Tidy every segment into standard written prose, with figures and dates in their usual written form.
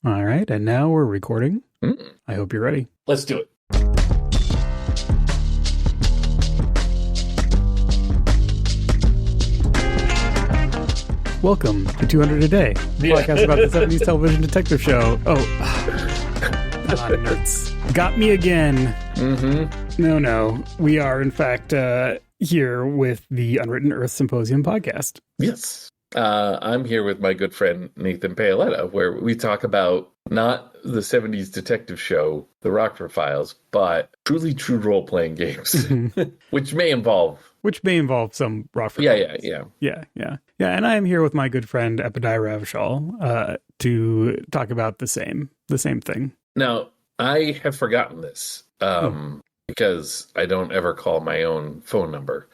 All right, and now we're recording. I hope you're ready. Let's do it. Welcome to 200 a Day, podcast about the 70s television detective show. Oh, nerds. Got me again. No. We are, in fact, here with the Unwritten Earth Symposium podcast. Yes. I'm here with my good friend Nathan Paoletta, where we talk about not the 70s detective show, The Rockford Files, but truly true role-playing games, which may involve some Rockford Files. Yeah. Yeah, and I am here with my good friend Epidai Ravishal to talk about the same thing. Now, I have forgotten this because I don't ever call my own phone number,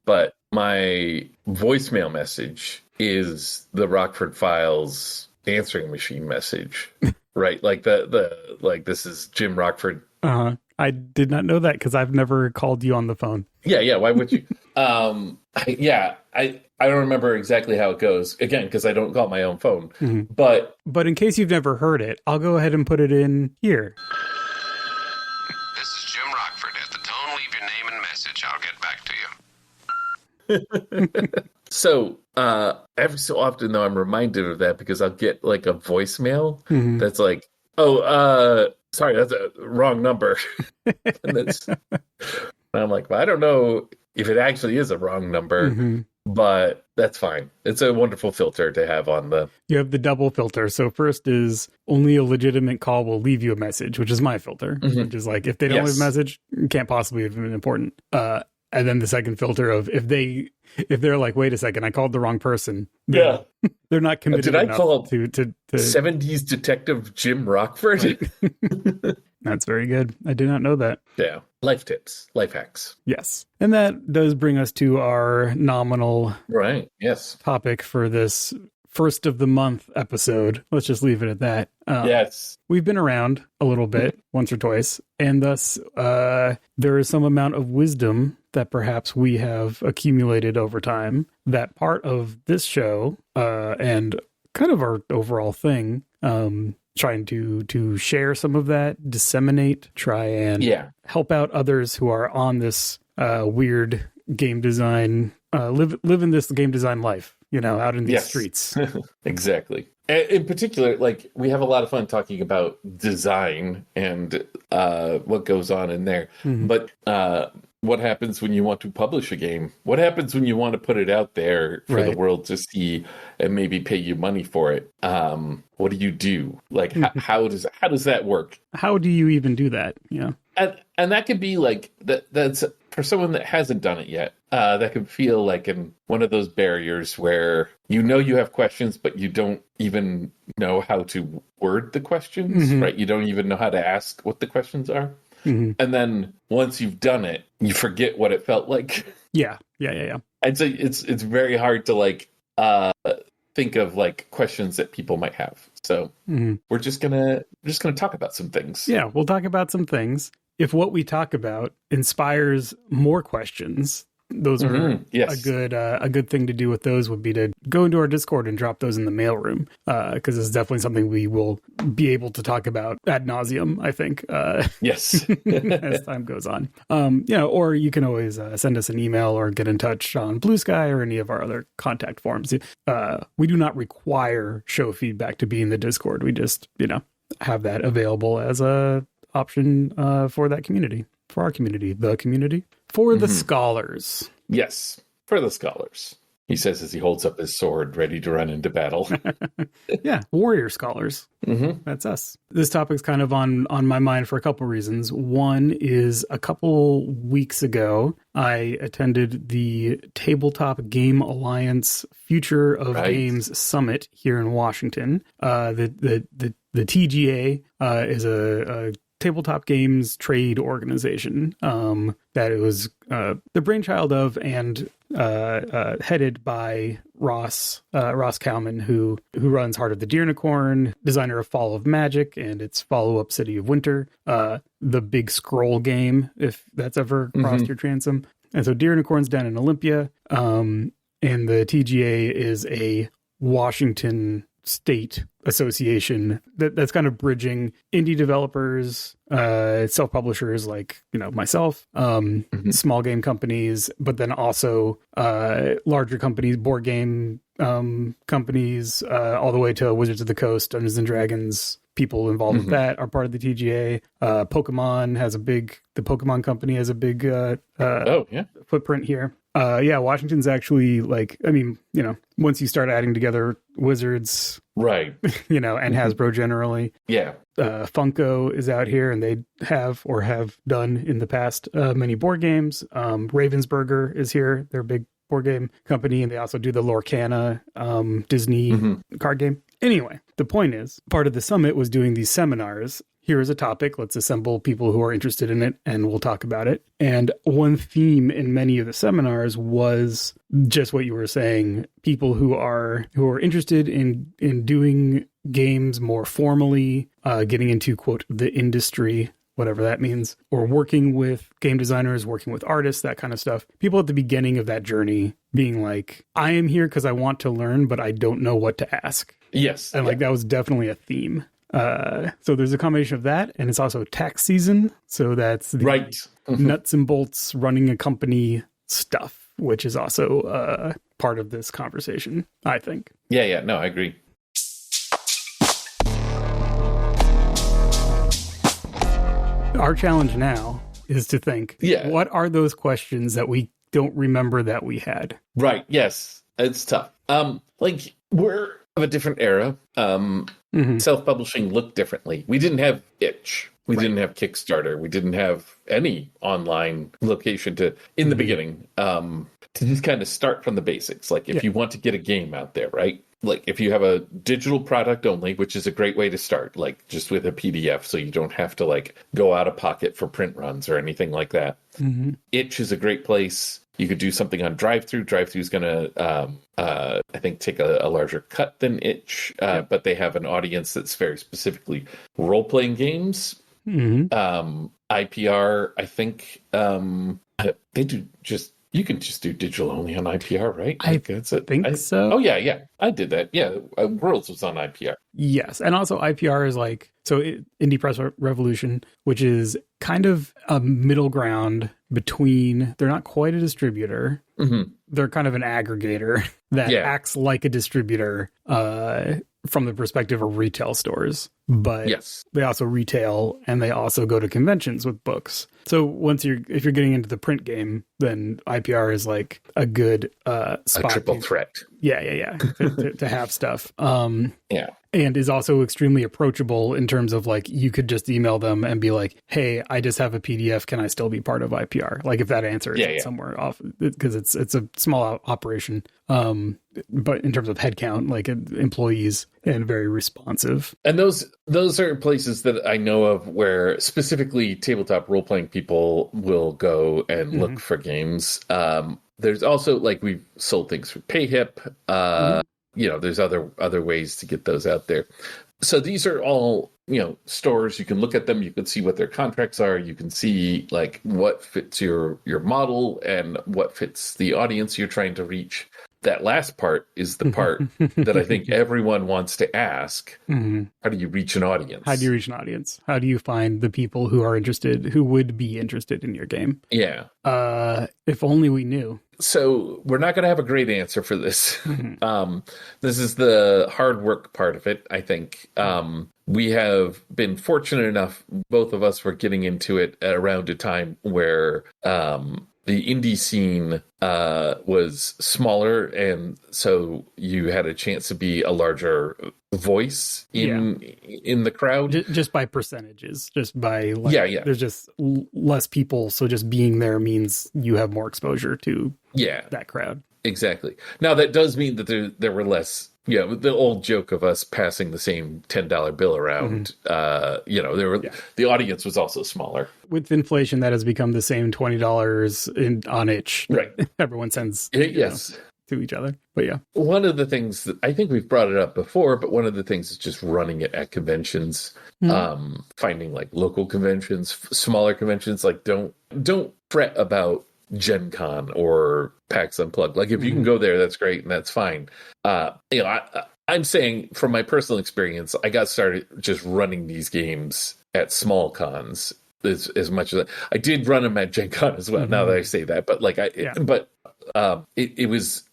but my voicemail message is the Rockford Files answering machine message, right? Like this is Jim Rockford. I did not know that because I've never called you on the phone. Yeah. Why would you? I don't remember exactly how it goes again because I don't call my own phone. But in case you've never heard it, I'll go ahead and put it in here. This is Jim Rockford. At the tone, leave your name and message. I'll get back to you. So every so often though I'm reminded of that because I'll get like a voicemail that's like, sorry, that's a wrong number. and I'm like, well, I don't know if it actually is a wrong number, but that's fine. It's a wonderful filter to have on the... You have the double filter. So first is only a legitimate call will leave you a message, which is my filter, which is like, if they don't leave a message, it can't possibly have been important. And then the second filter of if they're like, wait a second, I called the wrong person. They're not committed enough. Did I call to 70s detective Jim Rockford? That's very good. I did not know that. Yeah. Life tips, life hacks. Yes. And that does bring us to our nominal topic for this first of the month episode. Let's just leave it at that. Yes. We've been around a little bit, once or twice, and thus there is some amount of wisdom that perhaps we have accumulated over time that part of this show and kind of our overall thing, trying to share some of that, disseminate, try and help out others who are on this weird game design, live in this game design life, out in these streets. Exactly. In particular, like, we have a lot of fun talking about design and what goes on in there. But what happens when you want to publish a game? What happens when you want to put it out there for the world to see and maybe pay you money for it? What do you do? Like, how does that work? How do you even do that? Yeah. And that could be like that's for someone that hasn't done it yet. That could feel like one of those barriers where you have questions, but you don't even know how to word the questions, right? You don't even know how to ask what the questions are. And then once you've done it, you forget what it felt like. Yeah. I'd say it's very hard to like think of like questions that people might have. So we're just gonna talk about some things. Yeah, we'll talk about some things. If what we talk about inspires more questions, those are a good thing to do with those would be to go into our Discord and drop those in the mailroom, because it's definitely something we will be able to talk about ad nauseum, I think. Yes. As time goes on. Or you can always send us an email or get in touch on Blue Sky or any of our other contact forms. We do not require show feedback to be in the Discord. We just, have that available as a option for that community, for our community, the community. For the scholars. Yes, for the scholars. He says as he holds up his sword, ready to run into battle. Yeah, warrior scholars. That's us. This topic's kind of on my mind for a couple reasons. One is a couple weeks ago, I attended the Tabletop Game Alliance Future of Games Summit here in Washington. The TGA is a tabletop games trade organization that it was the brainchild of and headed by Ross Kalman, who runs Heart of the Deernicorn, designer of Fall of Magic and its follow-up City of Winter, the Big Scroll game, if that's ever crossed your transom. And so Deernicorn's down in Olympia, and the TGA is a Washington state association that's kind of bridging indie developers, self-publishers like, myself, small game companies, but then also larger companies, board game companies, all the way to Wizards of the Coast, Dungeons and Dragons. People involved with that are part of the TGA. The Pokemon company has a big footprint here. Washington's actually once you start adding together Wizards, right, and Hasbro generally. Yeah. Funko is out here, and they have done in the past many board games. Ravensburger is here. They're a big board game company, and they also do the Lorcana Disney card game. Anyway, the point is, part of the summit was doing these seminars. Here is a topic. Let's assemble people who are interested in it, and we'll talk about it. And one theme in many of the seminars was just what you were saying: people who are interested in doing games more formally, getting into, quote, the industry, whatever that means, or working with game designers, working with artists, that kind of stuff. People at the beginning of that journey being like, I am here because I want to learn, but I don't know what to ask. Yes. And that was definitely a theme. So there's a combination of that, and it's also tax season. So that's the right. Nuts and bolts running a company stuff, which is also part of this conversation, I think. Yeah. No, I agree. Our challenge now is to think, what are those questions that we don't remember that we had? Right. Yes. It's tough. We're of a different era. Self-publishing looked differently. We didn't have itch. We didn't have Kickstarter. We didn't have any online location in the beginning, to just kind of start from the basics. Like if you want to get a game out there, right? Like if you have a digital product only, which is a great way to start, like just with a PDF, so you don't have to go out of pocket for print runs or anything like that. Itch is a great place. You could do something on Drive-Thru. Drive-Thru is going to, I think, take a larger cut than Itch, but they have an audience that's very specifically role-playing games. IPR, I think, they do you can just do digital only on IPR, right? I think so. Oh, yeah. I did that. Yeah, Worlds was on IPR. Yes, and also IPR is Indie Press Revolution, which is kind of a middle ground between, they're not quite a distributor. They're kind of an aggregator that acts like a distributor from the perspective of retail stores. But they also retail, and they also go to conventions with books. So if you're getting into the print game, then IPR is a good spot. A triple threat. Yeah. to have stuff. And is also extremely approachable in terms of you could just email them and be like, hey, I just have a PDF. Can I still be part of IPR? If that answer is somewhere off, because it's a small operation. But in terms of headcount, employees, and very responsive. And those are places that I know of where specifically tabletop role-playing people will go and look for games. There's also we've sold things for PayHip. There's other ways to get those out there. So these are all, stores. You can look at them. You can see what their contracts are. You can see what fits your model and what fits the audience you're trying to reach. That last part is the part that I think everyone wants to ask. How do you reach an audience? How do you find the people who are interested, who would be interested in your game? Yeah. If only we knew. So we're not going to have a great answer for this. This is the hard work part of it, I think. We have been fortunate enough, both of us were getting into it at around a time where the indie scene was smaller, and so you had a chance to be a larger voice in the crowd. Just by percentages, just by there's just less people, so just being there means you have more exposure to that crowd. Exactly. Now that does mean that there were less. Yeah, the old joke of us passing the same $10 bill around. The audience was also smaller. With inflation, that has become the same $20 on itch. Right. Everyone sends to each other. But yeah. One of the things that I think we've brought it up before, but one of the things is just running it at conventions, finding local conventions, smaller conventions. Don't fret about Gen Con or PAX Unplugged. If you can go there, that's great and that's fine. I'm saying from my personal experience, I got started just running these games at small cons as much as I did run them at Gen Con as well. Mm-hmm. Now that I say that, but like it was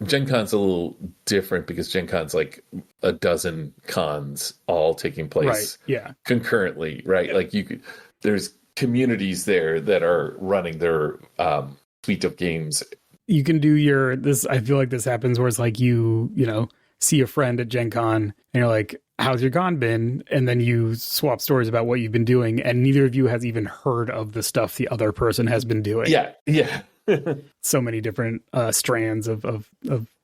Gen Con's a little different because Gen Con's like a dozen cons all taking place concurrently, right? Like there's communities there that are running their suite of games. You can do I feel like this happens where it's like you see a friend at Gen Con and you're like, how's your con been? And then you swap stories about what you've been doing, and neither of you has even heard of the stuff the other person has been doing. Yeah. So many different strands of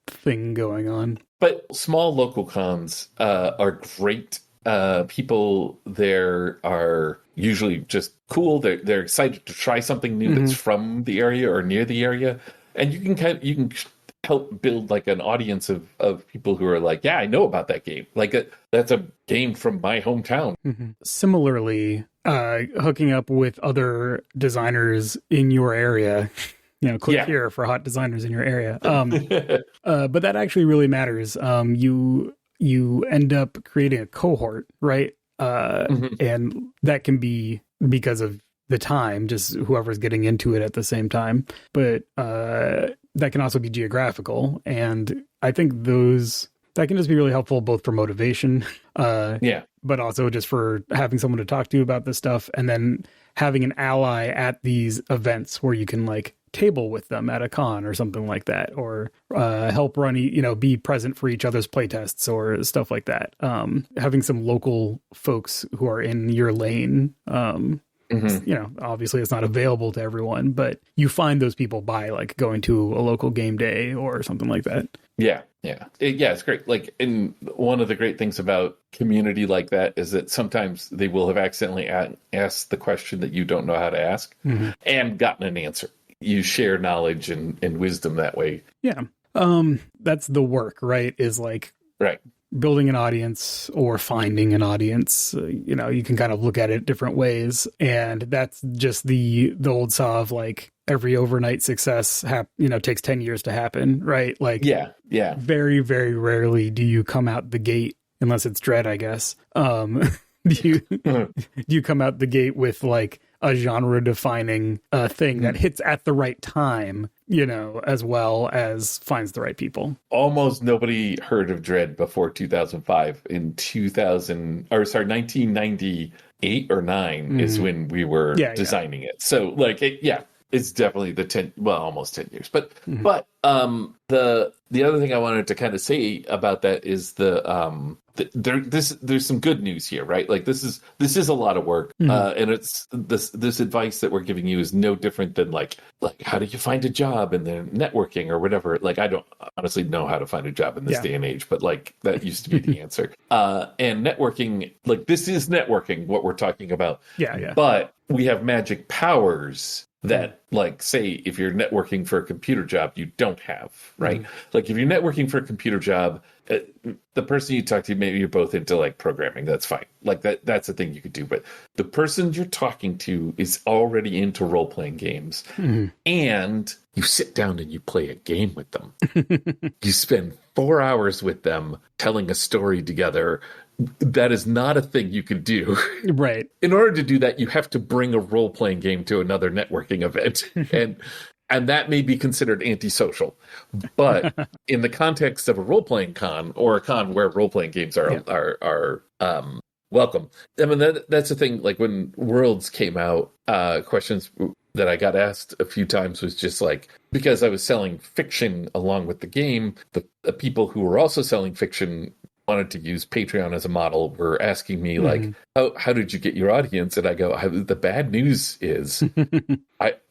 thing going on. But small local cons are great. People there are usually just cool. They're excited to try something new that's from the area or near the area, and you can help build like an audience of people who are like, yeah, I know about that game. Like that's a game from my hometown. Mm-hmm. Similarly, hooking up with other designers in your area. Click here for hot designers in your area. But that actually really matters. You end up creating a cohort, right? And that can be because of the time, just whoever's getting into it at the same time. But that can also be geographical. And I think that can just be really helpful both for motivation, but also just for having someone to talk to about this stuff. And then having an ally at these events where you can like table with them at a con or something like that, or help run, be present for each other's playtests or stuff like that. Having some local folks who are in your lane, obviously it's not available to everyone, but you find those people by like going to a local game day or something like that. It's great. Like, and one of the great things about community like that is that sometimes they will have accidentally asked the question that you don't know how to ask and gotten an answer. You share knowledge and wisdom that way. Yeah. That's the work, right? Is like building an audience or finding an audience. You can kind of look at it different ways. And that's just the old saw of like every overnight success takes 10 years to happen, right? Like, very, very rarely do you come out the gate, unless it's Dread, I guess. Do you come out the gate with like a genre defining thing that hits at the right time, as well as finds the right people. Almost nobody heard of Dread before 2005. In 1998 or 9 is when we were designing it. So like, it's definitely almost 10 years. But the other thing I wanted to kind of say about that is there's some good news here, right? Like this is a lot of work, and it's this advice that we're giving you is no different than like how do you find a job and then networking or whatever. Like I don't honestly know how to find a job in this day and age, but like that used to be the answer. And networking, like this is networking, what we're talking about. But we have magic powers that, like, say, if you're networking for a computer job, you don't have, right? Like, if you're networking for a computer job, the person you talk to, maybe you're both into, like, programming. That's fine. Like, that's a thing you could do. But the person you're talking to is already into role-playing games. And you sit down and you play a game with them. You spend 4 hours with them telling a story together. That is not a thing you can do. Right. In order to do that, you have to bring a role-playing game to another networking event. And that may be considered antisocial. But in the context of a role-playing con, or a con where role-playing games are welcome. I mean, that's the thing. Like when Worlds came out, questions that I got asked a few times was just like, because I was selling fiction along with the game, the people who were also selling fiction wanted to use Patreon as a model were asking me like, how did you get your audience? And I go, the bad news is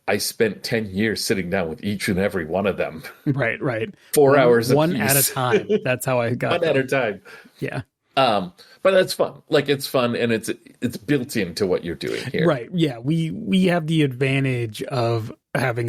I spent 10 years sitting down with each and every one of them. Right. 4 hours one at a time. That's how I got one at a time. Yeah. But that's fun. Like it's fun and it's built into what you're doing here. Right. Yeah. We have the advantage of having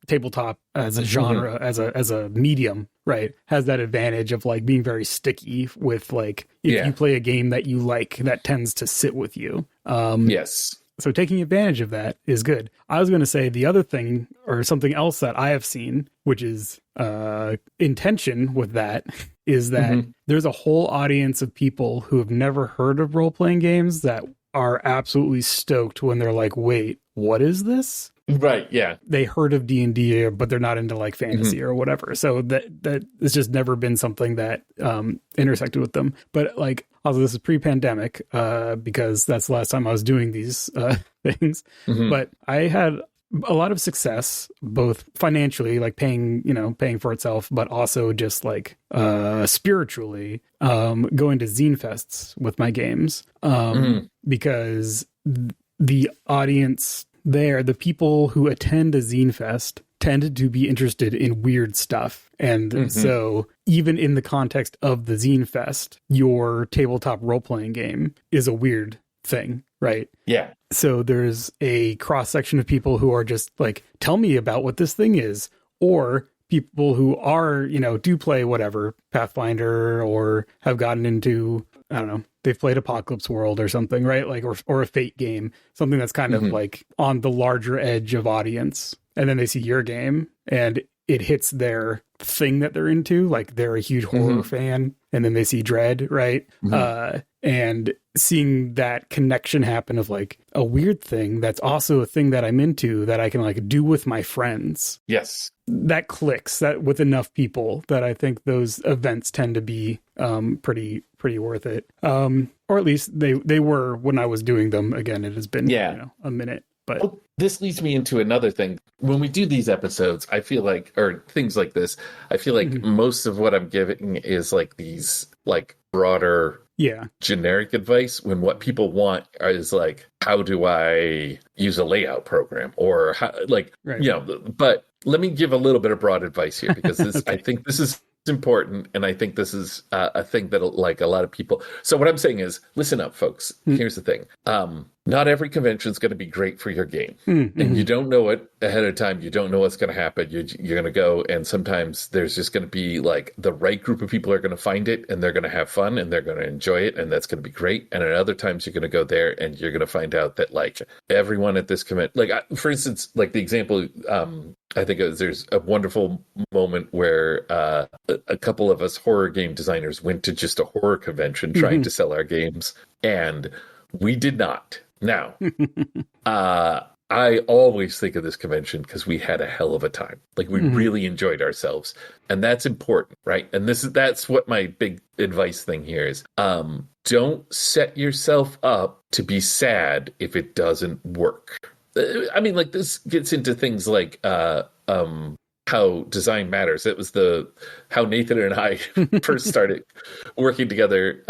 tabletop as a genre, as a medium, right, has that advantage of like being very sticky with like, if you play a game that you like, that tends to sit with you. Yes. So taking advantage of that is good. I was going to say the other thing, or something else that I have seen, which is in tension with that, is that there's a whole audience of people who have never heard of role-playing games that are absolutely stoked when they're like, wait, what is this? Right, yeah. They heard of D&D, but they're not into like fantasy or whatever. So that it's just never been something that intersected with them. But like, although this is pre-pandemic, because that's the last time I was doing these things. But I had a lot of success, both financially, like paying for itself, but also just like spiritually, going to zine fests with my games, because the audience there, the people who attend a zine fest tended to be interested in weird stuff. And so even in the context of the zine fest, your tabletop role-playing game is a weird thing, right? Yeah. So there's a cross-section of people who are just like, tell me about what this thing is, or people who are, do play whatever, Pathfinder, or have gotten into, I don't know, they've played Apocalypse World or something, right? Like, or a Fate game, something that's kind of like on the larger edge of audience. And then they see your game and it hits their thing that they're into. Like they're a huge horror fan, and then they see Dread, right? And seeing that connection happen of like a weird thing that's also a thing that I'm into that I can like do with my friends. Yes. That clicks that with enough people that I think those events tend to be pretty worth it. Or at least they were when I was doing them. Again, it has been a minute. But well, this leads me into another thing. When we do these episodes, I feel like, or things like this, I feel like most of what I'm giving is like these like broader, generic advice, when what people want is like, how do I use a layout program, or how, like, but let me give a little bit of broad advice here, because this, I think this is important, and I think this is a thing that like a lot of people. So what I'm saying is, listen up, folks. Here's the thing. Not every convention is going to be great for your game, and you don't know it ahead of time. You don't know what's going to happen. You're going to go, and sometimes there's just going to be like the right group of people are going to find it, and they're going to have fun, and they're going to enjoy it, and that's going to be great. And at other times, you're going to go there, and you're going to find out that like everyone at this convention, like for instance, like the example, I think there's a wonderful moment where a couple of us horror game designers went to just a horror convention trying to sell our games, and we did not. Now, I always think of this convention because we had a hell of a time. Like we really enjoyed ourselves, and that's important, right? And that's what my big advice thing here is. Don't set yourself up to be sad if it doesn't work. I mean, like this gets into things like how design matters. It was how Nathan and I first started working together.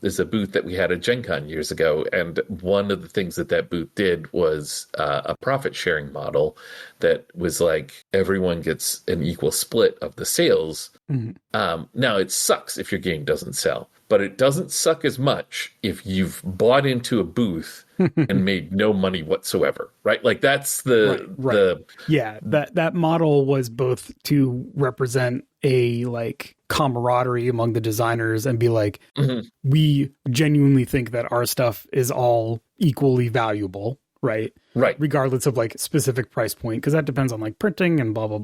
There's a booth that we had at Gen Con years ago, and one of the things that booth did was a profit sharing model that was like everyone gets an equal split of the sales. Now it sucks if your game doesn't sell, but it doesn't suck as much if you've bought into a booth and made no money whatsoever, right? Like that's that model was both to represent a like camaraderie among the designers and be like, we genuinely think that our stuff is all equally valuable, right? Right. Regardless of like specific price point, because that depends on like printing and blah, blah,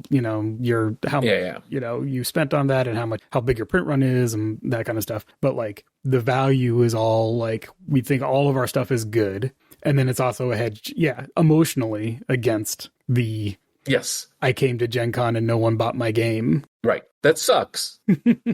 how much, you spent on that and how big your print run is and that kind of stuff. But like the value is all like, we think all of our stuff is good. And then it's also a hedge, emotionally against the, I came to Gen Con and no one bought my game. Right. That sucks.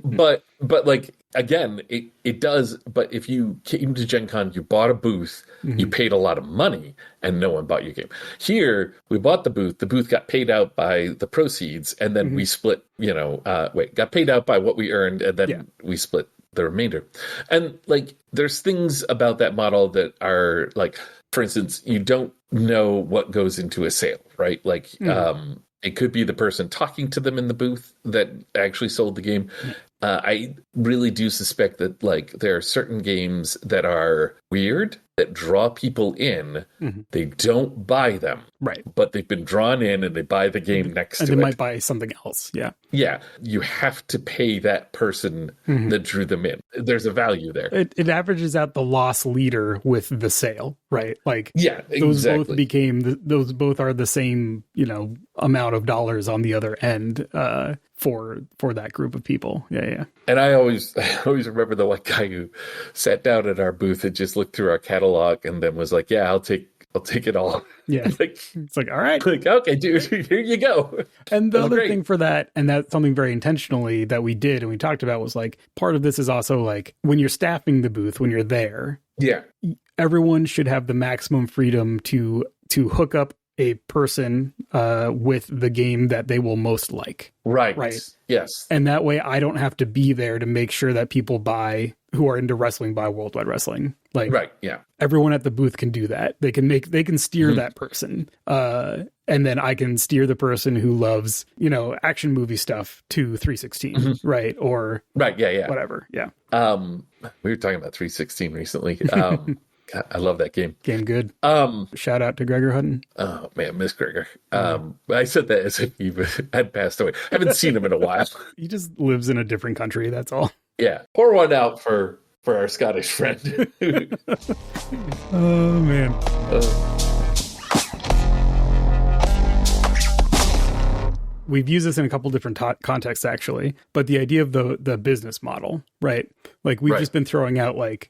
but like, again, it does. But if you came to Gen Con, you bought a booth, you paid a lot of money, and no one bought your game. Here, we bought the booth got paid out by the proceeds, and then we split, got paid out by what we earned, and then we split the remainder. And like, there's things about that model that are like, for instance, you don't know what goes into a sale, right? Like, it could be the person talking to them in the booth that actually sold the game. I really do suspect that like there are certain games that are weird that draw people in. They don't buy them. Right. But they've been drawn in and they buy the game next to it. And they might buy something else. Yeah. Yeah. You have to pay that person that drew them in. There's a value there. It averages out the loss leader with the sale, right? Like, yeah, those exactly. those both are the same, amount of dollars on the other end for that group of people. Yeah. And I always remember the like guy who sat down at our booth and just looked through our catalog and then was like, yeah, I'll take it all. Yeah. It's like, all right. Like, okay, dude, here you go. And the other thing for that, and that's something very intentionally that we did and we talked about, was like, part of this is also like when you're staffing the booth, when you're there, everyone should have the maximum freedom to hook up a person with the game that they will most like. Right. Yes. And that way I don't have to be there to make sure that people who are into wrestling buy Worldwide Wrestling. Like, right, yeah. Everyone at the booth can do that. They can steer that person. And then I can steer the person who loves, action movie stuff to 316, right? Or whatever. Yeah. We were talking about 316 recently. I love that game. Game good. Shout out to Gregor Hutton. Oh man, miss Gregor. I said that as if he had passed away. I haven't seen him in a while. He just lives in a different country. That's all. Yeah. Pour one out for our Scottish friend. Oh man. We've used this in a couple different contexts, actually, but the idea of the business model, right? Like we've just been throwing out like,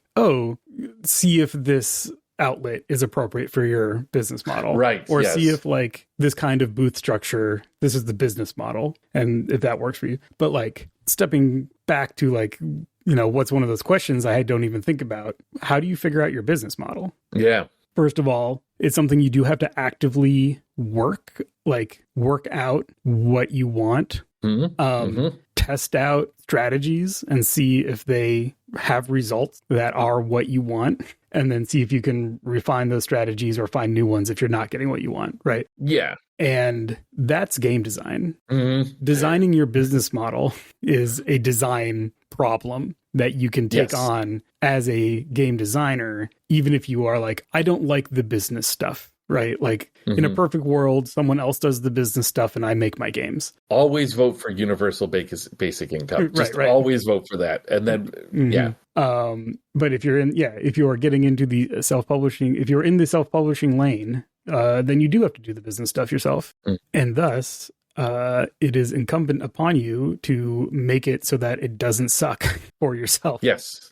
see if this outlet is appropriate for your business model. Right. Or see if like this kind of booth structure, this is the business model and if that works for you. But like stepping back to like, what's one of those questions I don't even think about? How do you figure out your business model? Yeah. First of all, it's something you do have to actively work out what you want, test out strategies and see if they have results that are what you want, and then see if you can refine those strategies or find new ones if you're not getting what you want, right? Yeah. And that's game design. Designing your business model is a design problem that you can take on as a game designer, even if you are like, I don't like the business stuff, right? Like in a perfect world, someone else does the business stuff and I make my games. Always vote for universal basic income. Just always vote for that. And then, but if you are getting into the self-publishing, if you're in the self-publishing lane, then you do have to do the business stuff yourself. And thus, it is incumbent upon you to make it so that it doesn't suck for yourself. Yes.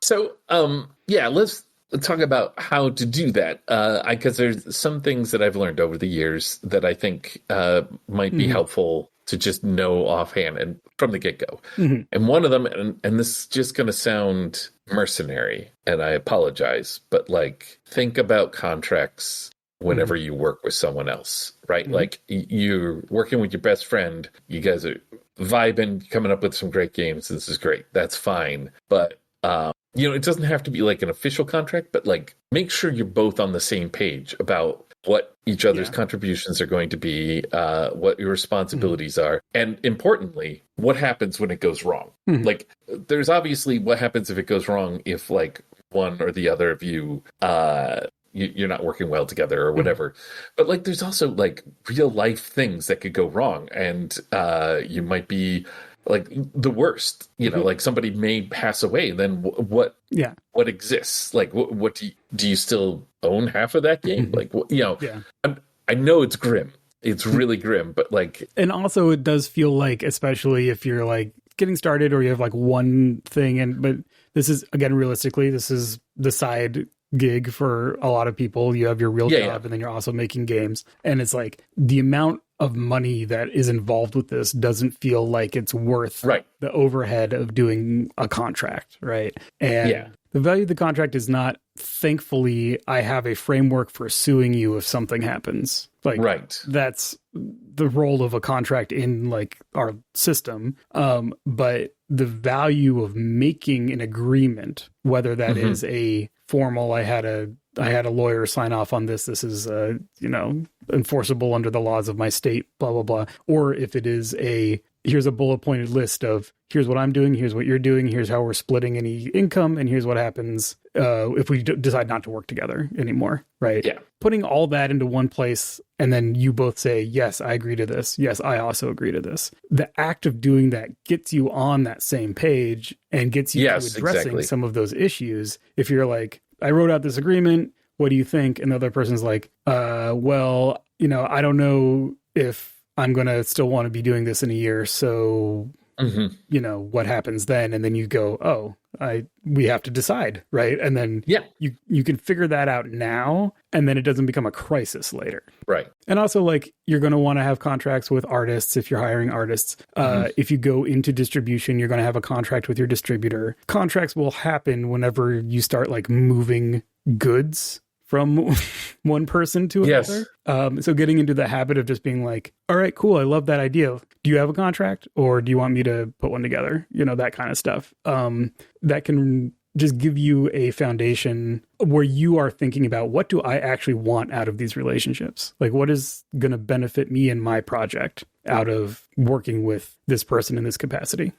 So, let's talk about how to do that. Because there's some things that I've learned over the years that I think might be helpful to just know offhand and from the get-go. And one of them, and this is just going to sound mercenary, and I apologize, but like think about contracts whenever you work with someone else, right? Like you're working with your best friend, you guys are vibing, coming up with some great games. This is great. That's fine. But, it doesn't have to be like an official contract, but like make sure you're both on the same page about what each other's contributions are going to be, what your responsibilities are. And importantly, what happens when it goes wrong? Like there's obviously what happens if it goes wrong, if like one or the other of you, you're not working well together or whatever. But like, there's also like real life things that could go wrong. And you might be like the worst, like somebody may pass away. Then what exists? Like, what do you still own half of that game? Like, I know it's grim. It's really grim, but like, and also it does feel like, especially if you're like getting started or you have like one thing but this is, again, realistically, this is the side gig for a lot of people. You have your real job and then you're also making games, and it's like the amount of money that is involved with this doesn't feel like it's worth the overhead of doing a contract, right? And the value of the contract is not, thankfully, I have a framework for suing you if something happens. Like, that's the role of a contract in like our system. But the value of making an agreement, whether that is a formal, I had a lawyer sign off on this. This is, enforceable under the laws of my state, blah, blah, blah. Or if it is here's a bullet pointed list of here's what I'm doing, here's what you're doing, here's how we're splitting any income, and here's what happens if we decide not to work together anymore, right? Yeah. Putting all that into one place, and then you both say, yes, I agree to this. Yes, I also agree to this. The act of doing that gets you on that same page and gets you to addressing some of those issues. If you're like, I wrote out this agreement, what do you think? And the other person's like, well, I don't know if I'm going to still want to be doing this in a year. So, what happens then? And then you go, oh, we have to decide. Right. And then you can figure that out now, and then it doesn't become a crisis later. Right. And also, like, you're going to want to have contracts with artists if you're hiring artists. If you go into distribution, you're going to have a contract with your distributor. Contracts will happen whenever you start like moving goods from one person to another. So getting into the habit of just being like, all right, cool, I love that idea. Do you have a contract, or do you want me to put one together? That kind of stuff. That can just give you a foundation where you are thinking about, what do I actually want out of these relationships? Like, what is going to benefit me in my project out of working with this person in this capacity?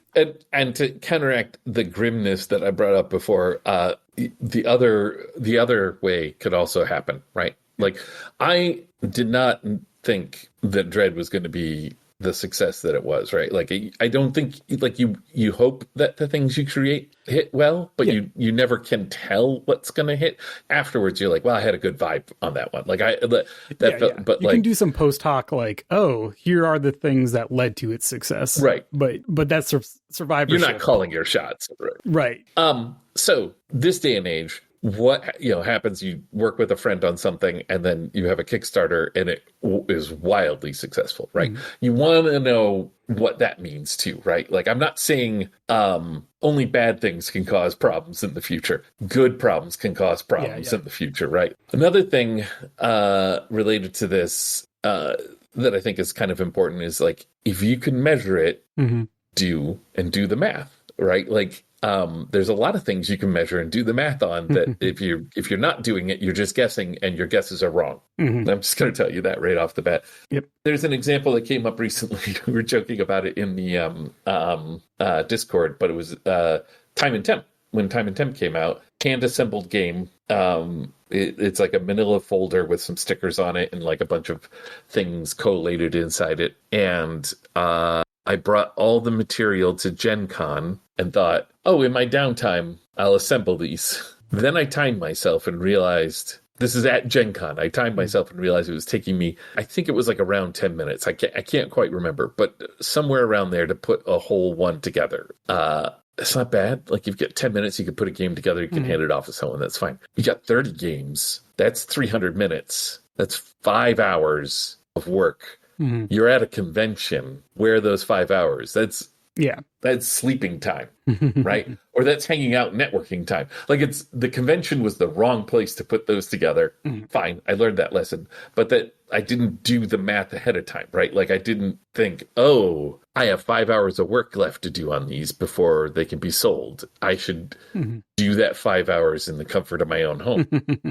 And to counteract the grimness that I brought up before, the other way could also happen, right? Like, I did not think that Dread was going to be the success that it was, right? Like, I don't think, like, you hope that the things you create hit well, but you never can tell what's going to hit. Afterwards, you're like, well, I had a good vibe on that one. Like, but you can do some post hoc, like, oh, here are the things that led to its success, right? But that's survivorship. You're not calling your shots, right? So this day and age, what happens, you work with a friend on something, and then you have a Kickstarter and it is wildly successful, right? You want to know what that means too, right? Like, I'm not saying only bad things can cause problems in the future. Good problems can cause problems in the future, right? Another thing related to this that I think is kind of important is, like, if you can measure it, do the math, right? Like, there's a lot of things you can measure and do the math on that if you're not doing it, you're just guessing, and your guesses are wrong. I'm just going to tell you that right off the bat. Yep. There's an example that came up recently. We were joking about it in the Discord, but it was Time and Temp. When Time and Temp came out, hand-assembled game. It's like a manila folder with some stickers on it and like a bunch of things collated inside it. And I brought all the material to Gen Con and thought, oh, in my downtime, I'll assemble these. Then I timed myself and realized, this is at Gen Con, I timed myself and realized it was taking me, I think it was like around 10 minutes. I can't quite remember, but somewhere around there to put a whole one together. It's not bad. Like, you've got 10 minutes, you can put a game together, you can hand it off to someone, that's fine. You got 30 games, that's 300 minutes. That's 5 hours of work. You're at a convention. Where are those 5 hours? That's sleeping time, right? Or that's hanging out networking time. Like, the convention was the wrong place to put those together. Fine, I learned that lesson. But that I didn't do the math ahead of time, right? Like, I didn't think, oh, I have 5 hours of work left to do on these before they can be sold. I should do that 5 hours in the comfort of my own home.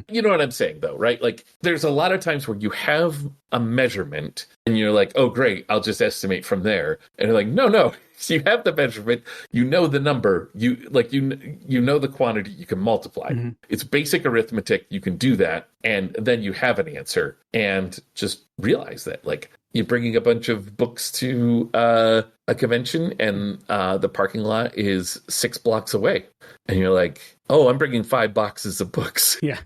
You know what I'm saying, though, right? Like, there's a lot of times where you have a measurement and you're like, oh, great, I'll just estimate from there. And you're like, no. So you have the measurement, you know the number, you know the quantity, you can multiply. It's basic arithmetic, you can do that, and then you have an answer. And just realize that, like, you're bringing a bunch of books to a convention, and the parking lot is 6 blocks away, and you're like, oh, I'm bringing 5 boxes of books. Yeah.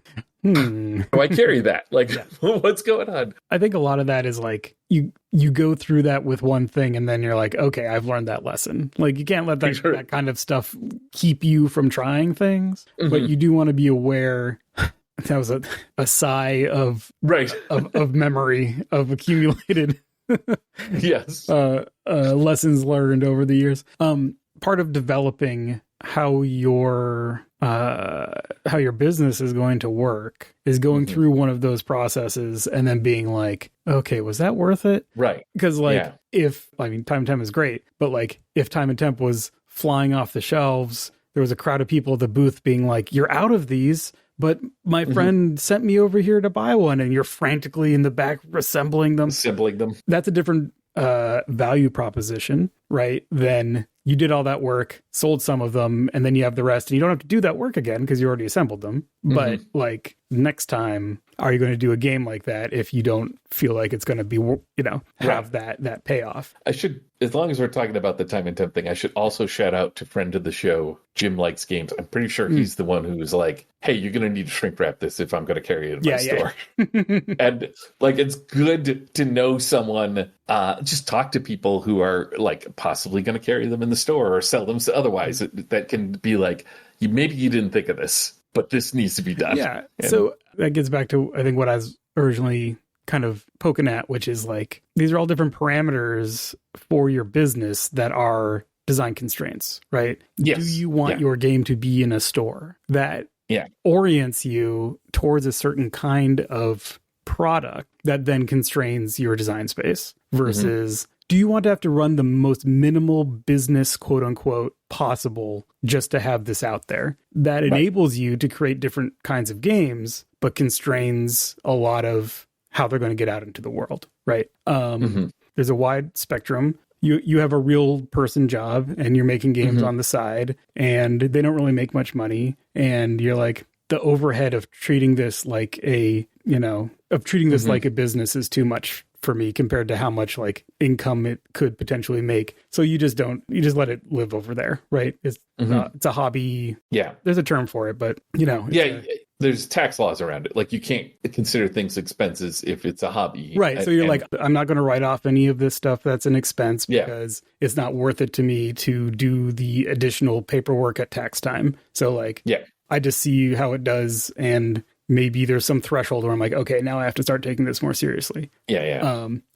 Do I carry that? Like, what's going on? I think a lot of that is like, you go through that with one thing, and then you're like, okay, I've learned that lesson. Like, you can't let that kind of stuff keep you from trying things, but you do want to be aware. That was a sigh of memory of accumulated lessons learned over the years. Part of developing how your business is going to work is going through one of those processes and then being like, okay, was that worth it? Right. Because Time and Temp is great, but like, if Time and Temp was flying off the shelves, there was a crowd of people at the booth being like, you're out of these, but my friend sent me over here to buy one, and you're frantically in the back assembling them. That's a different value proposition. right, then you did all that work, sold some of them, and then you have the rest, and you don't have to do that work again because you already assembled them. But like next time, are you going to do a game like that if you don't feel like it's going to be, have that payoff? I should, as long as we're talking about the time and temp thing, I should also shout out to friend of the show, Jim Likes Games. I'm pretty sure he's the one who's like, hey, you're going to need to shrink wrap this if I'm going to carry it in my store. And like, it's good to know someone, just talk to people who are like possibly going to carry them in the store or sell them otherwise. That can be like, maybe you didn't think of this, but this needs to be done. Yeah. So that gets back to, I think, what I was originally kind of poking at, which is like, these are all different parameters for your business that are design constraints, right? Yes. Do you want your game to be in a store that orients you towards a certain kind of product that then constrains your design space versus do you want to have to run the most minimal business, quote unquote, possible just to have this out there that enables you to create different kinds of games, but constrains a lot of how they're going to get out into the world, right? There's a wide spectrum. You have a real person job and you're making games on the side and they don't really make much money. And you're like, the overhead of treating this like a, like a business is too much for me compared to how much like income it could potentially make. So you just let it live over there, right? It's a hobby. Yeah. There's a term for it, but there's tax laws around it. Like you can't consider things expenses if it's a hobby. Right. So you're like, I'm not going to write off any of this stuff that's an expense because it's not worth it to me to do the additional paperwork at tax time. So like, I just see how it does. And maybe there's some threshold where I'm like, okay, now I have to start taking this more seriously.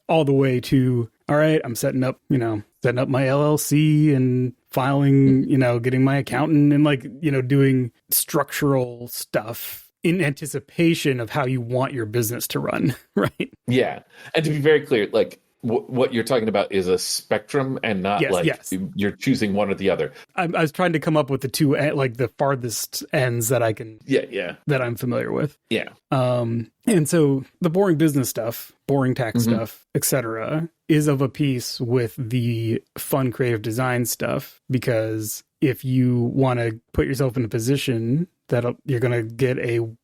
All the way to, all right, I'm setting up my LLC and filing, getting my accountant and like, doing structural stuff in anticipation of how you want your business to run. Right. Yeah. And to be very clear, like what you're talking about is a spectrum and not you're choosing one or the other. I was trying to come up with the two, like the farthest ends that I can, that I'm familiar with. Yeah. And so the boring business stuff, boring tax stuff, etc., is of a piece with the fun creative design stuff, because if you want to put yourself in a position that you're going to get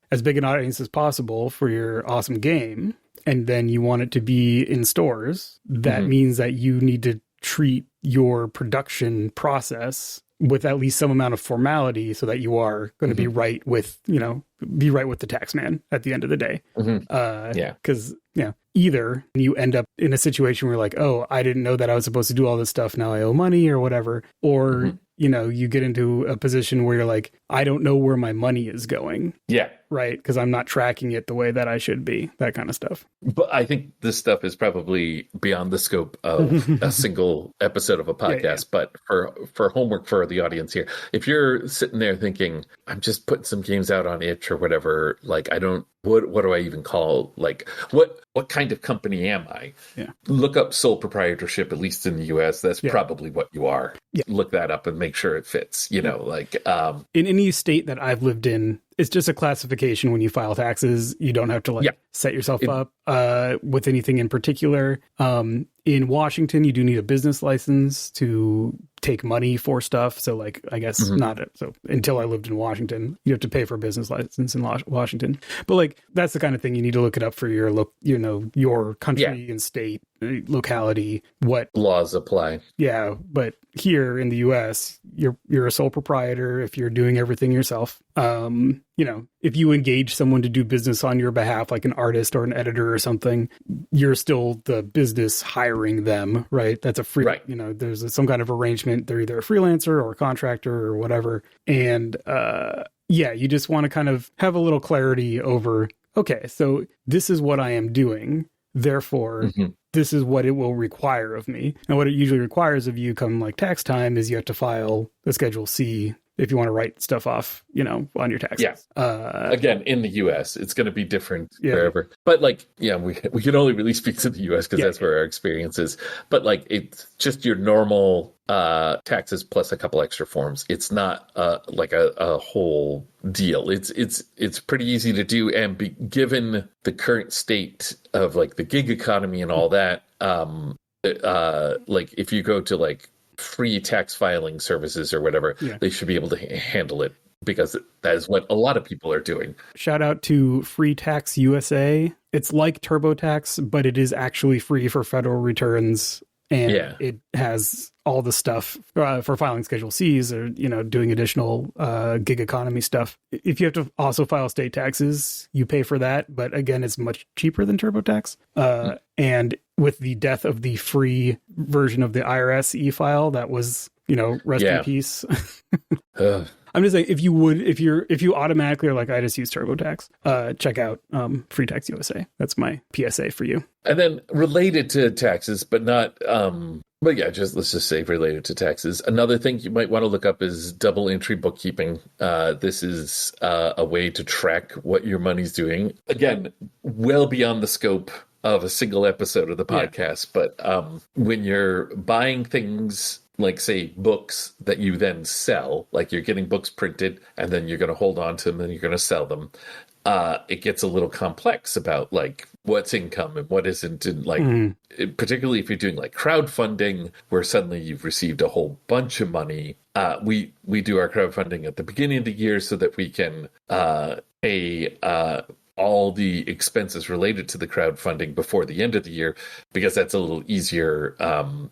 as big an audience as possible for your awesome game, and then you want it to be in stores, that means that you need to treat your production process with at least some amount of formality so that you are going to be right with, the tax man at the end of the day. Because, either you end up in a situation where you're like, oh, I didn't know that I was supposed to do all this stuff. Now I owe money or whatever. Or, you get into a position where you're like, I don't know where my money is going. Yeah. Right. Because I'm not tracking it the way that I should be. That kind of stuff. But I think this stuff is probably beyond the scope of a single episode of a podcast. But for homework for the audience here, if you're sitting there thinking, I'm just putting some games out on itch or whatever, like what do I even call, like, what kind of company am I? Yeah. Look up sole proprietorship, at least in the US. That's probably what you are. Yeah. Look that up and make sure it fits, in any state that I've lived in, it's just a classification when you file taxes. You don't have to set yourself up with anything in particular. In Washington, you do need a business license to take money for stuff. So like, I guess so until I lived in Washington, you have to pay for a business license in Washington. But like, that's the kind of thing you need to look it up for your your country and state, locality, what laws apply. Yeah. But here in the US, you're a sole proprietor if you're doing everything yourself. If you engage someone to do business on your behalf, like an artist or an editor or something, you're still the business hiring them, right? That's a free, there's some kind of arrangement. They're either a freelancer or a contractor or whatever. And you just want to kind of have a little clarity over, okay, so this is what I am doing. Therefore, this is what it will require of me. And what it usually requires of you come like tax time is you have to file the Schedule C if you want to write stuff off, on your taxes. Yeah. Again, in the U.S., it's going to be different wherever. But we can only really speak to the U.S. because that's where our experience is. But like, it's just your normal taxes plus a couple extra forms. It's not like a whole deal. It's pretty easy to do, and given the current state of like the gig economy and all that, like if you go to like free tax filing services or whatever, they should be able to handle it, because that is what a lot of people are doing. Shout out to Free Tax USA. It's like TurboTax, but it is actually free for federal returns. And it has all the stuff for filing Schedule Cs or, doing additional gig economy stuff. If you have to also file state taxes, you pay for that. But again, it's much cheaper than TurboTax. And with the death of the free version of the IRS e-file, that was, rest in peace. I'm just saying, if you automatically are like, I just use TurboTax, check out Free Tax USA. That's my PSA for you. And then related to taxes, but not, but yeah, let's just say related to taxes. Another thing you might want to look up is double entry bookkeeping. This is a way to track what your money's doing. Again, well beyond the scope of a single episode of the podcast. But when you're buying things, like, say, books that you then sell, like you're getting books printed and then you're going to hold on to them and you're going to sell them, it gets a little complex about, like, what's income and what isn't. And, like, particularly if you're doing, like, crowdfunding, where suddenly you've received a whole bunch of money. We do our crowdfunding at the beginning of the year so that we can pay all the expenses related to the crowdfunding before the end of the year, because that's a little easier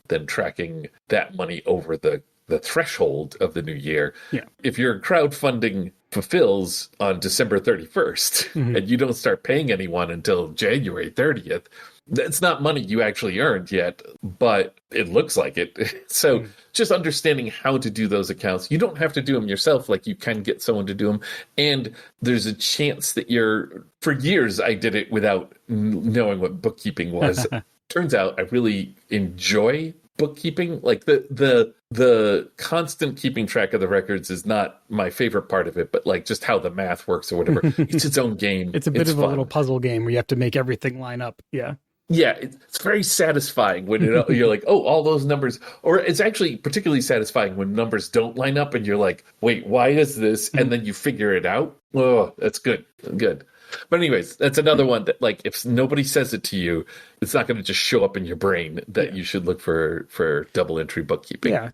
than tracking that money over the threshold of the new year. Yeah. If your crowdfunding fulfills on December 31st and you don't start paying anyone until January 30th, that's not money you actually earned yet, but it looks like it. So just understanding how to do those accounts. You don't have to do them yourself. Like, you can get someone to do them. And there's a chance that for years, I did it without knowing what bookkeeping was. Turns out I really enjoy bookkeeping. Like, the constant keeping track of the records is not my favorite part of it, but, like, just how the math works or whatever. It's its own game. It's a bit of fun. A little puzzle game where you have to make everything line up. Yeah. Yeah, it's very satisfying when you're like, oh, all those numbers. Or it's actually particularly satisfying when numbers don't line up and you're like, wait, why is this? And then you figure it out. Oh, that's good. Good. But anyways, that's another one that, like, if nobody says it to you, it's not going to just show up in your brain that you should look for double entry bookkeeping. Yeah.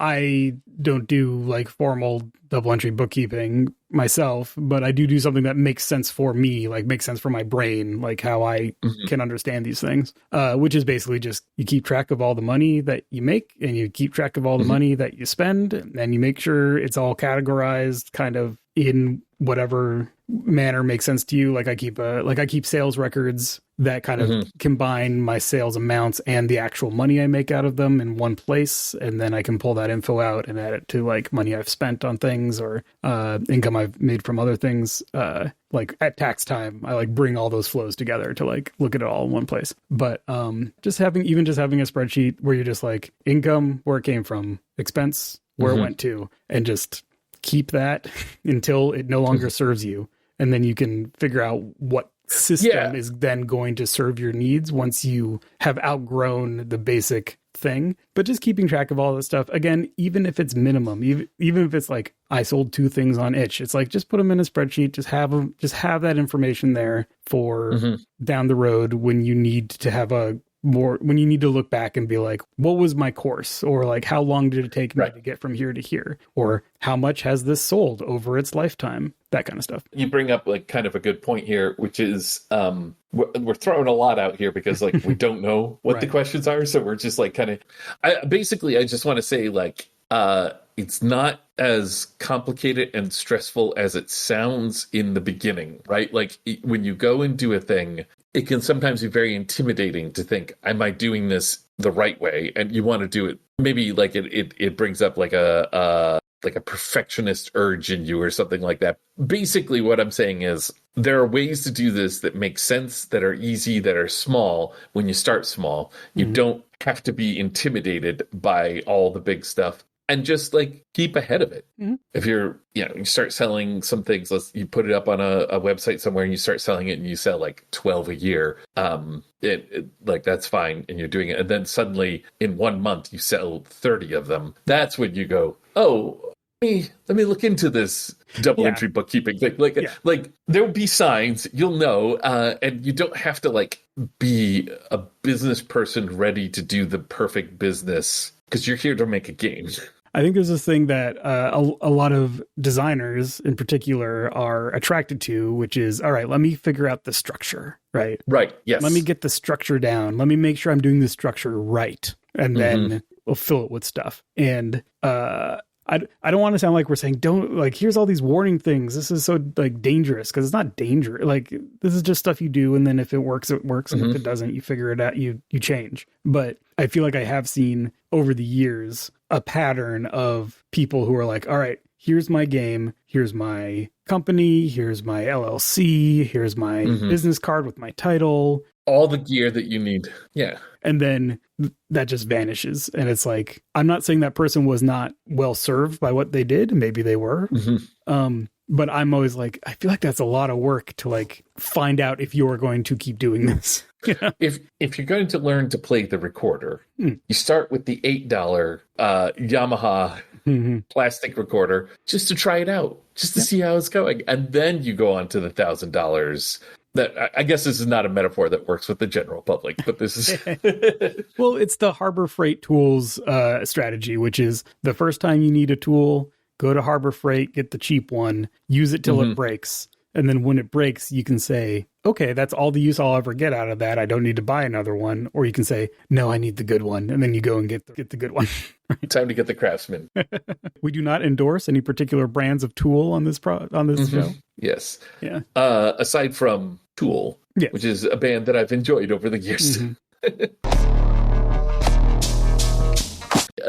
I don't do, like, formal double entry bookkeeping myself, but I do something that makes sense for me, like, makes sense for my brain, like how I can understand these things, which is basically just you keep track of all the money that you make and you keep track of all the money that you spend, and you make sure it's all categorized kind of in whatever manner makes sense to you. Like, I keep sales records that kind of combine my sales amounts and the actual money I make out of them in one place. And then I can pull that info out and add it to, like, money I've spent on things or income I've made from other things. Like, at tax time, I, like, bring all those flows together to, like, look at it all in one place. But just having a spreadsheet where you're just like, income, where it came from, expense, where it went to, and just keep that until it no longer serves you. And then you can figure out what system is then going to serve your needs once you have outgrown the basic thing. But just keeping track of all this stuff, again, even if it's minimum, even if it's like, I sold 2 things on Itch, it's like, just put them in a spreadsheet, just have that information there for down the road when you need to have when you need to look back and be like, what was my course? Or, like, how long did it take me to get from here to here? Or how much has this sold over its lifetime? That kind of stuff. You bring up, like, kind of a good point here, which is we're throwing a lot out here because, like, we don't know what the questions are. So we're just, like, kind of, I just want to say, like, it's not as complicated and stressful as it sounds in the beginning, right? Like, when you go and do a thing, it can sometimes be very intimidating to think, am I doing this the right way? And you want to do it, maybe, like, it brings up like a perfectionist urge in you or something like that. Basically, what I'm saying is there are ways to do this that make sense, that are easy, that are small when you start small. You don't have to be intimidated by all the big stuff. And just, like, keep ahead of it. If you start selling some things, you put it up on a website somewhere and you start selling it and you sell, like, 12 a year. Like, that's fine. And you're doing it. And then suddenly in 1 month you sell 30 of them. That's when you go, oh, let me look into this double entry bookkeeping thing. Like there'll be signs, you'll know, and you don't have to like be a business person ready to do the perfect business because you're here to make a game. I think there's this thing that a lot of designers in particular are attracted to, which is, all right, let me figure out the structure, right? Right, yes. Let me get the structure down. Let me make sure I'm doing the structure right. And then we'll fill it with stuff. And I don't want to sound like we're saying, don't, like, here's all these warning things. This is so, like, dangerous, because it's not dangerous. Like, this is just stuff you do, and then if it works, it works. And if it doesn't, you figure it out, you change. But I feel like I have seen over the years a pattern of people who are like, all right, here's my game, here's my company, here's my LLC, here's my business card with my title. All the gear that you need. Yeah. And then that just vanishes. And it's like, I'm not saying that person was not well served by what they did. Maybe they were. But I'm always like, I feel like that's a lot of work to like find out if you're going to keep doing this. If you're going to learn to play the recorder, you start with the $8 Yamaha plastic recorder just to try it out, just to see how it's going. And then you go on to the $1,000. That I guess this is not a metaphor that works with the general public, but this is well, it's the Harbor Freight Tools strategy, which is the first time you need a tool, go to Harbor Freight, get the cheap one, use it till it breaks. And then when it breaks, you can say, okay, that's all the use I'll ever get out of that. I don't need to buy another one. Or you can say, no, I need the good one. And then you go and get the good one. Time to get the Craftsman. We do not endorse any particular brands of tool on this show. Yes. Yeah. Aside from Tool, which is a band that I've enjoyed over the years.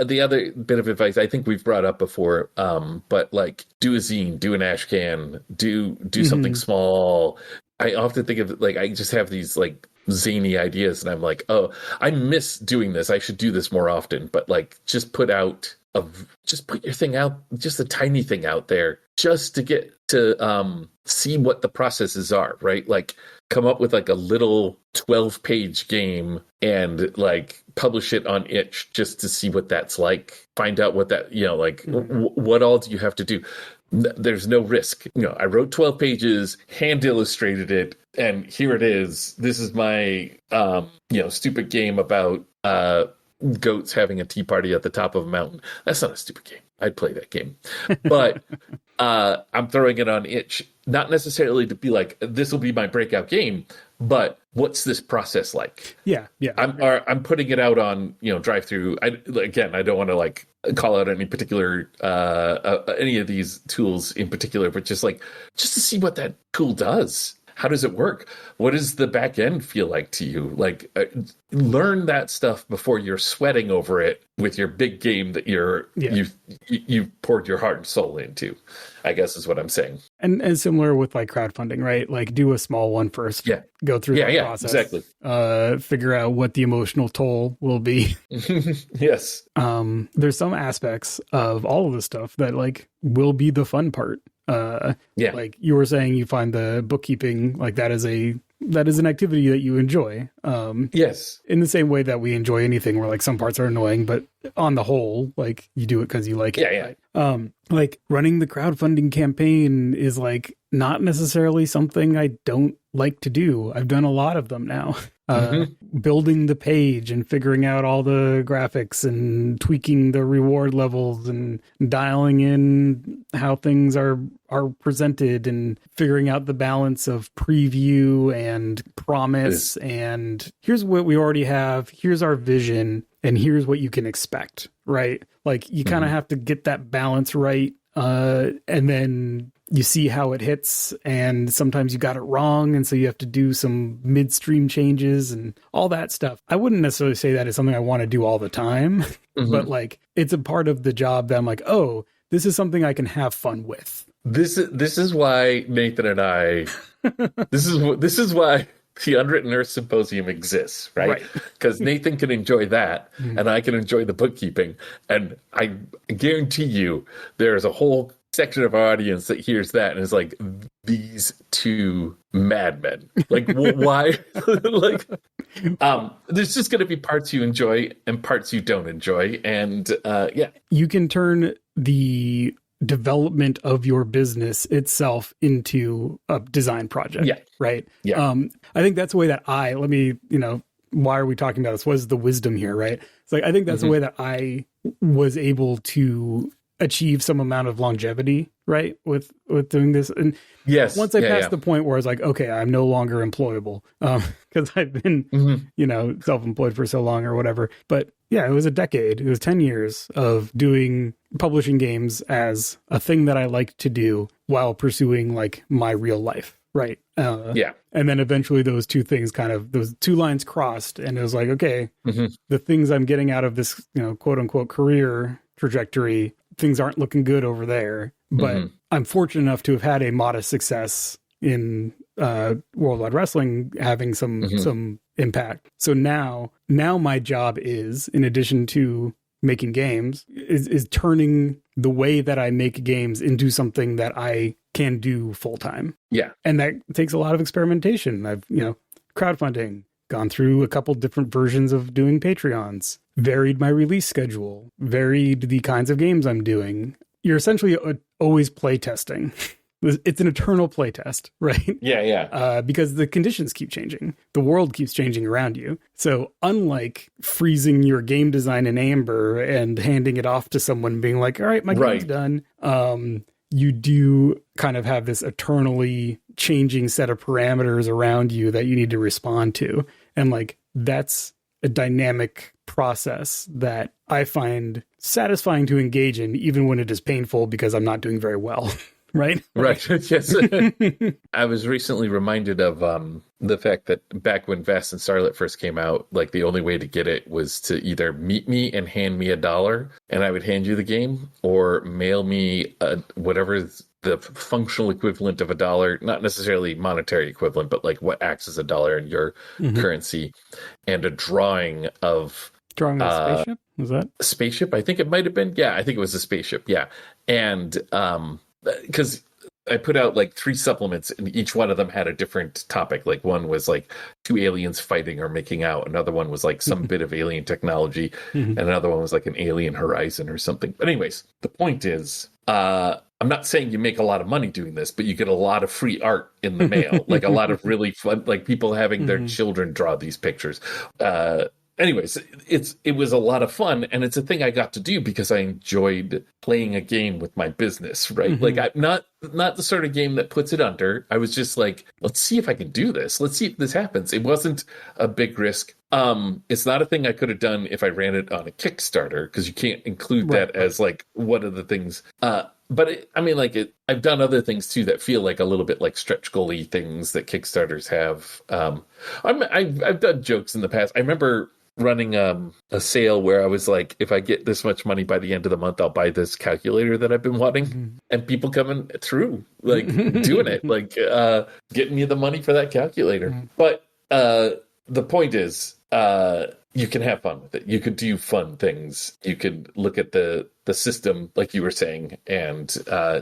The other bit of advice I think we've brought up before, but like do a zine, do an ash can, do something small. I often think of like, I just have these like zany ideas and I'm like, oh, I miss doing this. I should do this more often. But like, just put your thing out, just a tiny thing out there just to get to see what the processes are, right? Like come up with like a little 12-page game and like publish it on itch just to see what that's like. Find out what that, like what all do you have to do? There's no risk. I wrote 12 pages, hand illustrated it, and here it is. This is my, stupid game about goats having a tea party at the top of a mountain. That's not a stupid game. I'd play that game. But I'm throwing it on itch, not necessarily to be like, this will be my breakout game, but what's this process like? Yeah. I'm putting it out on, drive-through. I don't want to like call out any particular, any of these tools in particular, but just to see what that tool does. How does it work? What does the back end feel like to you? Like, learn that stuff before you're sweating over it with your big game that you've poured your heart and soul into, I guess is what I'm saying. And similar with like crowdfunding, right? Like do a small one first. Yeah. Go through that process. Exactly. Figure out what the emotional toll will be. Yes. There's some aspects of all of this stuff that like will be the fun part. Like you were saying, you find the bookkeeping, like that is an activity that you enjoy. Yes. In the same way that we enjoy anything where like some parts are annoying, but on the whole, like you do it because you like it. Yeah. Right? Like running the crowdfunding campaign is like not necessarily something I don't like to do. I've done a lot of them now. Building the page and figuring out all the graphics and tweaking the reward levels and dialing in how things are presented and figuring out the balance of preview and promise and here's what we already have, here's our vision, and here's what you can expect, right? Like you kind of have to get that balance right, and then you see how it hits, and sometimes you got it wrong, and so you have to do some midstream changes and all that stuff. I wouldn't necessarily say that is something I want to do all the time, but like it's a part of the job that I'm like, oh, this is something I can have fun with. This is why Nathan and I. This is why the Unwritten Earth Symposium exists, right? Because Nathan can enjoy that, and I can enjoy the bookkeeping, and I guarantee you, there's a whole section of our audience that hears that and is like, these two madmen. Like, why? Like, there's just going to be parts you enjoy and parts you don't enjoy, and you can turn the development of your business itself into a design project. Yeah. Right. Yeah. I think that's the way that why are we talking about this? What is the wisdom here? Right. It's like, I think that's the way that I was able to achieve some amount of longevity, right, with doing this. And once I passed the point where I was like, okay, I'm no longer employable, because I've been self-employed for so long or whatever. But yeah, it was a decade, it was 10 years of publishing games as a thing that I like to do while pursuing like my real life, right? And then eventually those two lines crossed, and it was like, okay, the things I'm getting out of this quote unquote career trajectory, things aren't looking good over there, but I'm fortunate enough to have had a modest success in Worldwide Wrestling, having some impact. So now my job is, in addition to making games, is turning the way that I make games into something that I can do full time. Yeah. And that takes a lot of experimentation. I've, crowdfunding, gone through a couple different versions of doing Patreons, varied my release schedule, varied the kinds of games I'm doing. You're essentially always play testing. It's an eternal play test, right? Yeah. Because the conditions keep changing. The world keeps changing around you. So unlike freezing your game design in amber and handing it off to someone and being like, all right, my game's done. You do kind of have this eternally changing set of parameters around you that you need to respond to. And like, that's a dynamic process that I find satisfying to engage in, even when it is painful because I'm not doing very well. Right? Yes. I was recently reminded of the fact that back when Vast and Starlit first came out, like the only way to get it was to either meet me and hand me $1 and I would hand you the game, or mail me whatever the functional equivalent of $1, not necessarily monetary equivalent, but like what acts as $1 in your currency, and a drawing of a spaceship? Was that a spaceship? I think it might have been. Yeah, I think it was a spaceship. Yeah. And because I put out like 3 supplements and each one of them had a different topic. Like one was like 2 aliens fighting or making out. Another one was like some bit of alien technology. And another one was like an alien horizon or something. But anyways, the point is, I'm not saying you make a lot of money doing this, but you get a lot of free art in the mail. Like a lot of really fun, like people having their children draw these pictures. Anyways, it was a lot of fun, and it's a thing I got to do because I enjoyed playing a game with my business, right? Like I'm not the sort of game that puts it under. I was just like, let's see if I can do this. Let's see if this happens. It wasn't a big risk. It's not a thing I could have done if I ran it on a Kickstarter, because you can't include that as like one of the things. But I've done other things too that feel like a little bit like stretch goal-y things that Kickstarters have. I've done jokes in the past. I remember running a sale where I was like, if I get this much money by the end of the month, I'll buy this calculator that I've been wanting. And people coming through, like doing it, like getting me the money for that calculator. But the point is, you can have fun with it. You could do fun things. You could look at the system, like you were saying, and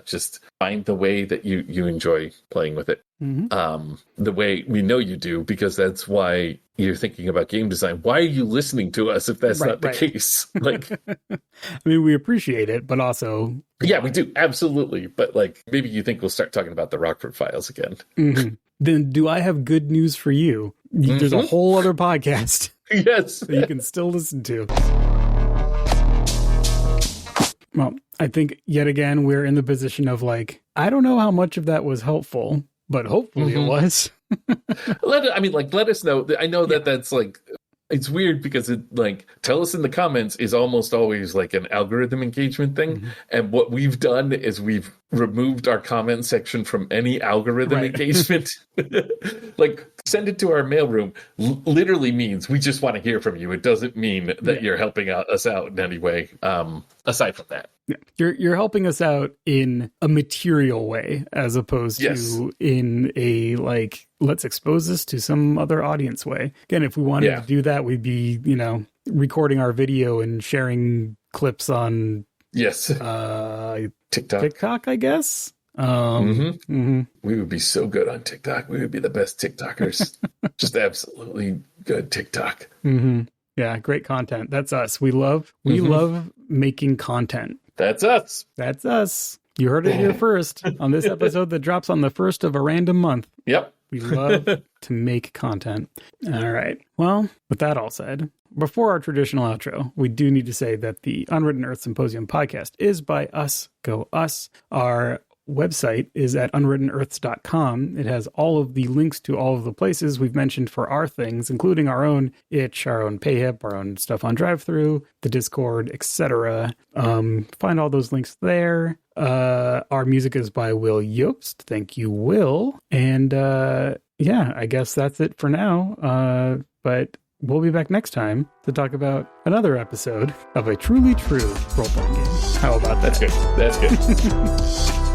just find the way that you enjoy playing with it. The way we know you do, because that's why you're thinking about game design. Why are you listening to us if that's not the case? Like, I mean, we appreciate it, but also... Yeah, we do. Absolutely. But like, maybe you think we'll start talking about the Rockford Files again. Then do I have good news for you? There's a whole other podcast. Yes. That you can still listen to. Well, I think yet again, we're in the position of like, I don't know how much of that was helpful, but hopefully it was. Let us know. I know that that's like, it's weird because it like, tell us in the comments is almost always like an algorithm engagement thing. And what we've done is we've removed our comment section from any algorithm engagement. Like, send it to our mailroom literally means we just want to hear from you. It doesn't mean that you're helping us out in any way. Aside from that. Yeah. You're helping us out in a material way, as opposed to in a like, let's expose this to some other audience way. Again, if we wanted to do that, we'd be, recording our video and sharing clips on TikTok, I guess. We would be so good on TikTok. We would be the best TikTokers. Just absolutely good TikTok. Yeah, great content. That's us. We love making content. That's us. That's us. You heard it here first on this episode that drops on the first of a random month. Yep. We love to make content. All right. Well, with that all said, before our traditional outro, we do need to say that the Unwritten Earth Symposium podcast is by us. Go us. Our website is at unwrittenearths.com. It has all of the links to all of the places we've mentioned for our things, including our own itch, our own PayHip, our own stuff on drive-thru, the Discord, etc. Find all those links there. Our music is by Will Yost. Thank you, Will. And yeah, I guess that's it for now. But we'll be back next time to talk about another episode of a truly true role-playing game. How about that? That's good. That's good.